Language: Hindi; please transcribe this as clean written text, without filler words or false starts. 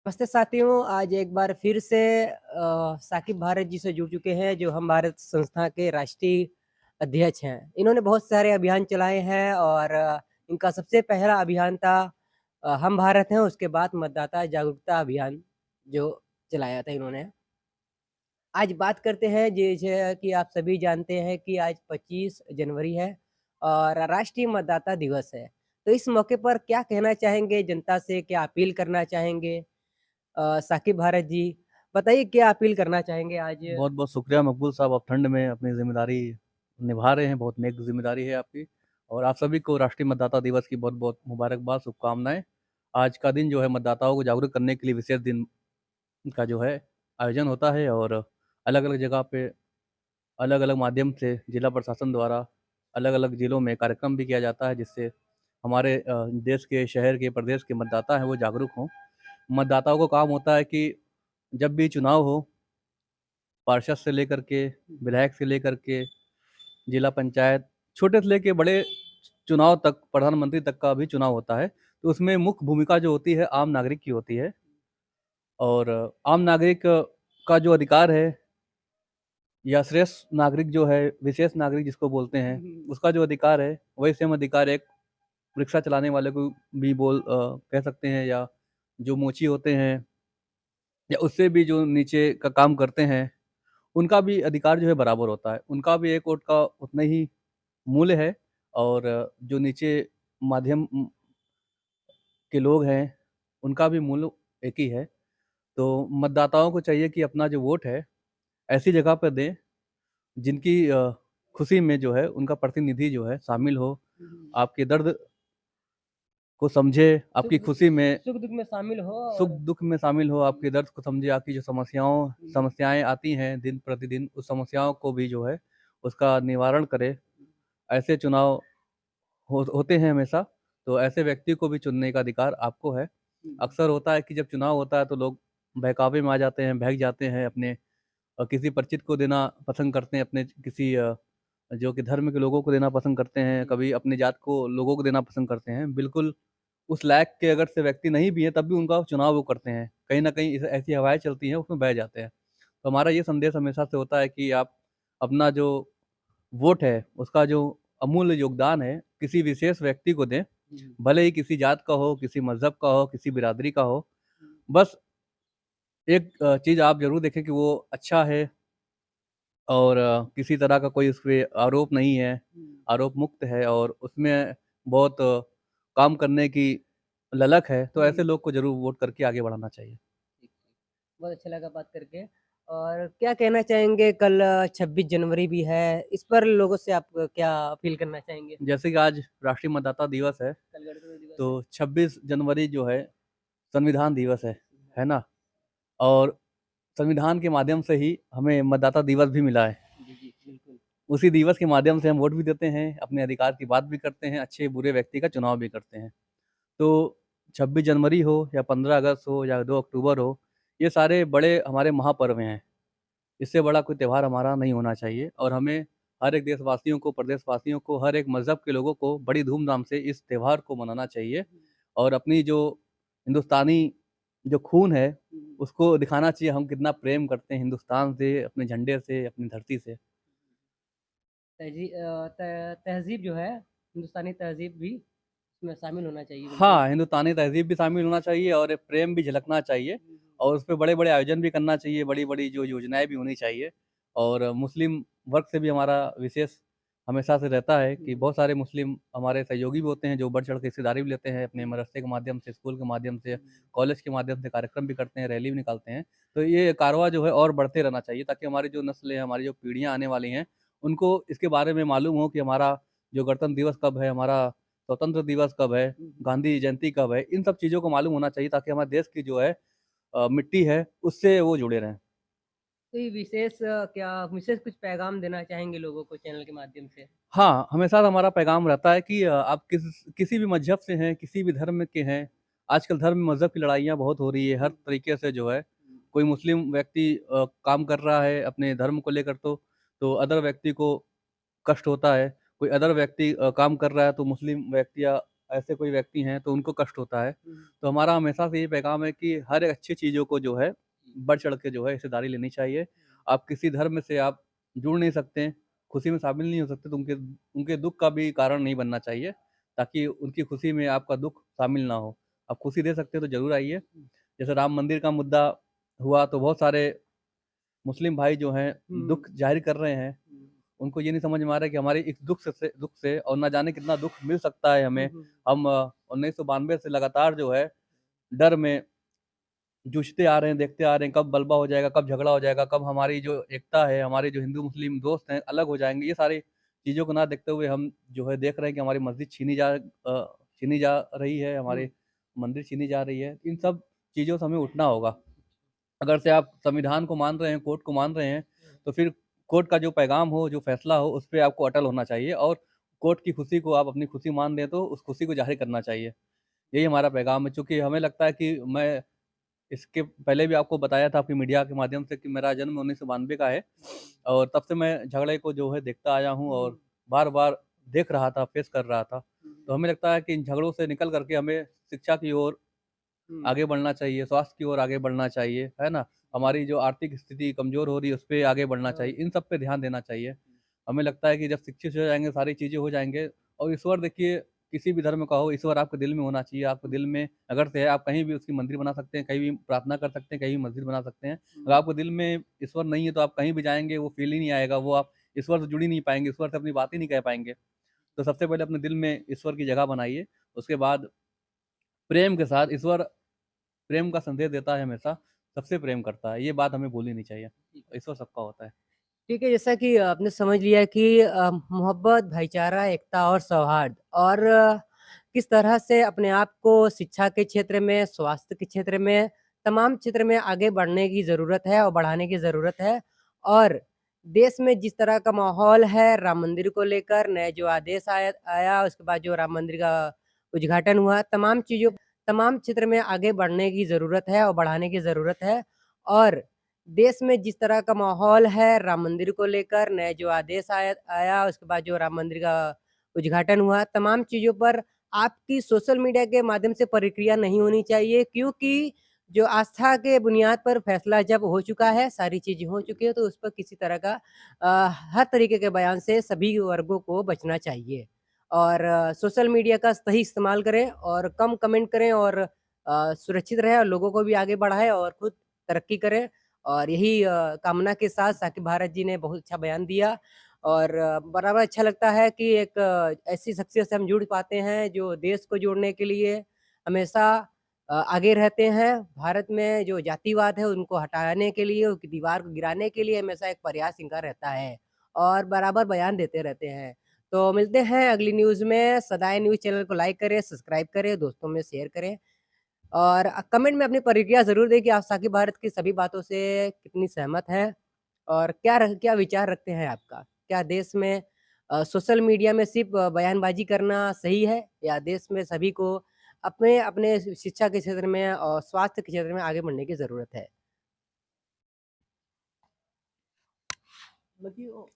नमस्ते साथियों, आज एक बार फिर से साकिब भारत जी से जुड़ चुके हैं, जो हम भारत संस्था के राष्ट्रीय अध्यक्ष हैं। इन्होंने बहुत सारे अभियान चलाए हैं और इनका सबसे पहला अभियान था हम भारत हैं, उसके बाद मतदाता जागरूकता अभियान जो चलाया था इन्होंने। आज बात करते हैं जैसे कि आप सभी जानते हैं कि आज 25 जनवरी है और राष्ट्रीय मतदाता दिवस है। तो इस मौके पर क्या कहना चाहेंगे जनता से, क्या अपील करना चाहेंगे? साकिब भारत जी, बताइए क्या अपील करना चाहेंगे आज? बहुत-बहुत शुक्रिया मकबूल साहब, आप ठंड में अपनी ज़िम्मेदारी निभा रहे हैं, बहुत नेक ज़िम्मेदारी है आपकी। और आप सभी को राष्ट्रीय मतदाता दिवस की बहुत-बहुत मुबारकबाद, शुभकामनाएँ। आज का दिन जो है मतदाताओं को जागरूक करने के लिए विशेष दिन का जो है आयोजन होता है और अलग-अलग जगह पे अलग-अलग माध्यम से जिला प्रशासन द्वारा अलग-अलग ज़िलों में कार्यक्रम भी किया जाता है, जिससे हमारे देश के, शहर के, प्रदेश के मतदाता हैं वो जागरूक हों। मतदाताओं को काम होता है कि जब भी चुनाव हो, पार्षद से लेकर के, विधायक से लेकर के, जिला पंचायत, छोटे से लेके बड़े चुनाव तक, प्रधानमंत्री तक का भी चुनाव होता है। तो उसमें मुख्य भूमिका जो होती है आम नागरिक की होती है और आम नागरिक का जो अधिकार है या श्रेष्ठ नागरिक जो है, विशेष नागरिक जिसको बोलते हैं, उसका जो अधिकार है, वही सेम अधिकार एक रिक्शा चलाने वाले को भी कह सकते हैं या जो मोची होते हैं या उससे भी जो नीचे का काम करते हैं, उनका भी अधिकार जो है बराबर होता है। उनका भी एक वोट का उतना ही मूल्य है और जो नीचे माध्यम के लोग हैं, उनका भी मूल्य एक ही है। तो मतदाताओं को चाहिए कि अपना जो वोट है, ऐसी जगह पर दें, जिनकी खुशी में जो है उनका प्रतिनिधि जो है शामिल हो, आपके दर्द को समझे, आपकी खुशी में सुख-दुःख में शामिल हो और सुख-दुःख में शामिल हो, आपके दर्द को समझे, आपकी जो समस्याएँ आती हैं दिन-प्रतिदिन, उस समस्याओं को भी जो है, उसका निवारण करे। ऐसे चुनाव होते हैं हमेशा, तो ऐसे व्यक्ति को भी चुनने का अधिकार आपको है। अक्सर होता है कि जब चुनाव होता है तो लोग बहकावे में आ जाते हैं, बहक जाते हैं, अपने किसी परिचित को देना पसंद करते हैं, अपने किसी जो कि धर्म के लोगों को देना पसंद करते हैं, कभी अपनी जात को लोगों को देना पसंद करते हैं। बिल्कुल उस लायक के अगर से व्यक्ति नहीं भी है, तब भी उनका चुनाव वो करते हैं। कहीं न कहीं ऐसी हवाएँ चलती हैं, उसमें बह जाते हैं। तो हमारा ये संदेश हमेशा से होता है कि आप अपना जो वोट है, उसका जो अमूल्य योगदान है, किसी विशेष व्यक्ति को दें, भले ही किसी जात का हो, किसी मज़हब का हो, किसी बिरादरी का हो। बस एक चीज़ आप ज़रूर देखें कि वो अच्छा है और किसी तरह का कोई उसपे आरोप नहीं है, आरोप मुक्त है और उसमें बहुत काम करने की ललक है, तो ऐसे लोग को ज़रूर वोट करके आगे बढ़ाना चाहिए। ठीक, ठीक। बहुत अच्छा लगा बात करके। और क्या कहना चाहेंगे, कल 26 जनवरी भी है, इस पर लोगों से आप क्या अपील करना चाहेंगे? जैसे कि आज राष्ट्रीय मतदाता दिवस है, कल गणतंत्र दिवस है। तो 26 जनवरी जो है संविधान दिवस है ना? और संविधान के माध्यम से ही हमें मतदाता दिवस भी मिला है। जी, जी, बिल्कुल। उसी दिवस के माध्यम से हम वोट भी देते हैं, अपने अधिकार की बात भी करते हैं, अच्छे-बुरे व्यक्ति का चुनाव भी करते हैं। तो 26 जनवरी हो या 15 अगस्त हो या 2 अक्टूबर हो, ये सारे बड़े हमारे महापर्व हैं। इससे बड़ा कोई त्योहार हमारा नहीं होना चाहिए और हमें हर एक देशवासियों को, प्रदेशवासियों को, हर एक मज़हब के लोगों को बड़ी धूमधाम से इस त्योहार को मनाना चाहिए और अपनी जो हिंदुस्तानी जो खून है, उसको दिखाना चाहिए हम कितना प्रेम करते हैं हिंदुस्तान से, अपने झंडे से, अपनी धरती से। तहज़ीब जो है, हिंदुस्तानी तहज़ीब भी इसमें शामिल होना चाहिए, बिल्कुल। हाँ, हिंदुस्तानी तहज़ीब भी शामिल होना चाहिए और प्रेम भी झलकना चाहिए और उसपे बड़े-बड़े आयोजन भी करना चाहिए, बड़ी-बड़ी जो योजनाएँ भी होनी चाहिए और मुस्लिम वर्ग से भी हमारा विशेष हमेशा से रहता है कि बहुत सारे मुस्लिम हमारे सहयोगी भी होते हैं, जो बढ़-चढ़ के हिस्सेदारी भी लेते हैं अपने मदरसे के माध्यम से, स्कूल के माध्यम से, कॉलेज के माध्यम से कार्यक्रम भी करते हैं, रैली भी निकालते हैं। तो ये कारवां जो है और बढ़ते रहना चाहिए ताकि हमारी जो नस्ल है, हमारी जो पीढ़ियाँ आने वाली हैं, उनको इसके बारे में मालूम हो कि हमारा जो गणतंत्र दिवस कब है, हमारा स्वतंत्र दिवस कब है, गांधी जयंती कब है, इन सब चीज़ों को मालूम होना चाहिए ताकि हमारे देश की जो है मिट्टी है, उससे वो जुड़े रहें। कोई विशेष क्या विशेष कुछ पैगाम देना चाहेंगे लोगों को चैनल के माध्यम से? हाँ, हमेशा हमारा पैगाम रहता है कि आप किसी भी मज़हब से हैं, किसी भी धर्म के हैं, आजकल धर्म-मज़हब की लड़ाइयाँ बहुत हो रही है, हर तरीके से जो है, कोई मुस्लिम व्यक्ति काम कर रहा है अपने धर्म को लेकर तो अदर व्यक्ति को कष्ट होता है, कोई अदर व्यक्ति काम कर रहा है तो मुस्लिम व्यक्ति या ऐसे कोई व्यक्ति हैं तो उनको कष्ट होता है। हुँ, तो हमारा हमेशा से यही पैगाम है कि हर एक अच्छी चीज़ों को जो है बढ़-चढ़ के जो है हिस्सेदारी लेनी चाहिए। आप किसी धर्म से आप जुड़ नहीं सकते, खुशी में शामिल नहीं हो सकते, तो उनके उनके दुःख का भी कारण नहीं बनना चाहिए, ताकि उनकी खुशी में आपका दुःख शामिल ना हो। आप खुशी दे सकते हैं तो ज़रूर आइए। जैसे राम मंदिर का मुद्दा हुआ तो बहुत सारे मुस्लिम भाई जो हैं हुँ, दुःख ज़ाहिर कर रहे हैं। हुँ, उनको ये नहीं समझ में आ रहा है कि हमारे इस दुःख से और ना जाने कितना दुःख मिल सकता है हुँ, हमें। हुँ, हम 1992 से लगातार जो है डर में जूझते आ रहे हैं, देखते आ रहे हैं कब बलबा हो जाएगा, कब झगड़ा हो जाएगा, कब हमारी जो एकता है, हमारे जो हिंदू-मुस्लिम दोस्त हैं अलग हो जाएँगे। ये सारी चीज़ों को ना देखते हुए हम जो है देख रहे हैं कि हमारी मस्जिद छीनी जा रही है, हुँ, हमारे मंदिर छीनी जा रही है। इन सब चीज़ों से हमें उठना होगा। अगर से आप संविधान को मान रहे हैं, कोर्ट को मान रहे हैं, तो फिर कोर्ट का जो पैगाम हो, जो फैसला हो, उस पे आपको अटल होना चाहिए और कोर्ट की खुशी को आप अपनी खुशी मान दें, तो उस खुशी को ज़ाहिर करना चाहिए। यही हमारा पैगाम है, चूँकि हमें लगता है कि मैं इसके पहले भी आपको बताया था आपकी मीडिया के माध्यम से कि मेरा जन्म 1992 का है और तब से मैं झगड़े को जो है देखता आया हूँ और बार-बार देख रहा था, फेस कर रहा था। तो हमें लगता है कि इन झगड़ों से निकल कर के हमें शिक्षा की ओर हुँ, आगे बढ़ना चाहिए, स्वास्थ्य की ओर आगे बढ़ना चाहिए, है ना? हमारी जो आर्थिक स्थिति कमज़ोर हो रही है, उस पे आगे बढ़ना चाहिए, इन सब पे ध्यान देना चाहिए। हमें लगता है कि जब शिक्षित हो जाएँगे, सारी चीज़ें हो जाएँगे और ईश्वर देखिए किसी भी धर्म का हो, ईश्वर आपके दिल में होना चाहिए। आपके दिल में अगर से है, आप कहीं भी उसकी मंदिर बना सकते हैं, कहीं भी प्रार्थना कर सकते हैं, कहीं भी मस्जिद बना सकते हैं। अगर आपके दिल में ईश्वर नहीं है, तो आप कहीं भी जाएँगे, वो फ़ील ही नहीं आएगा, वो आप ईश्वर से जुड़ ही नहीं पाएँगे, ईश्वर से अपनी बात ही नहीं कह पाएँगे। तो सबसे पहले अपने दिल में ईश्वर की जगह बनाइए, उसके बाद प्रेम के साथ ईश्वर प्रेम का संदेश देता है हमेशा, सबसे प्रेम करता है, ये बात हमें भूलनी नहीं चाहिए। ईश्वर सबका होता है। ठीक है, जैसा कि आपने समझ लिया कि मोहब्बत, भाईचारा, एकता और सौहार्द और किस तरह से अपने आप को शिक्षा के क्षेत्र में, स्वास्थ्य के क्षेत्र में, तमाम क्षेत्र में आगे बढ़ने की ज़रूरत है और बढ़ाने की ज़रूरत है। और देश में जिस तरह का माहौल है, राम मंदिर को लेकर नए जो आदेश आया, उसके बाद जो राम मंदिर का उद्घाटन हुआ, तमाम क्षेत्र में आगे बढ़ने की ज़रूरत है और बढ़ाने की ज़रूरत है। और देश में जिस तरह का माहौल है, राम मंदिर को लेकर नए जो आदेश आया, उसके बाद जो राम मंदिर का उद्घाटन हुआ, तमाम चीज़ों पर आपकी सोशल मीडिया के माध्यम से प्रतिक्रिया नहीं होनी चाहिए क्योंकि जो आस्था के बुनियाद पर फैसला जब हो चुका है, सारी चीज़ें हो चुकी है, तो उस पर किसी तरह का हर तरीके के बयान से सभी वर्गों को बचना चाहिए। और सोशल मीडिया का सही इस्तेमाल करें और कम कमेंट करें और सुरक्षित रहें और लोगों को भी आगे बढ़ाएँ और खुद तरक्की करें। और यही कामना के साथ साकिब भारत जी ने बहुत अच्छा बयान दिया और बराबर अच्छा लगता है कि एक ऐसी शख्सियत से हम जुड़ पाते हैं जो देश को जोड़ने के लिए हमेशा आगे रहते हैं। भारत में जो जातिवाद है उनको हटाने के लिए, उसकी दीवार को गिराने के लिए हमेशा एक प्रयास इनका रहता है और बराबर बयान देते रहते हैं। तो मिलते हैं अगली न्यूज़ में, सदाए न्यूज़ चैनल को लाइक करें, सब्सक्राइब करें, दोस्तों में शेयर करें। और कमेंट में अपनी प्रतिक्रिया ज़रूर दें कि आप साकिब भारत की सभी बातों से कितनी सहमत हैं और क्या विचार रखते हैं आपका? क्या देश में सोशल मीडिया में सिर्फ़ बयानबाज़ी करना सही है या देश में सभी को अपने शिक्षा के क्षेत्र में और स्वास्थ्य के क्षेत्र में आगे बढ़ने की ज़रूरत है? लगी वो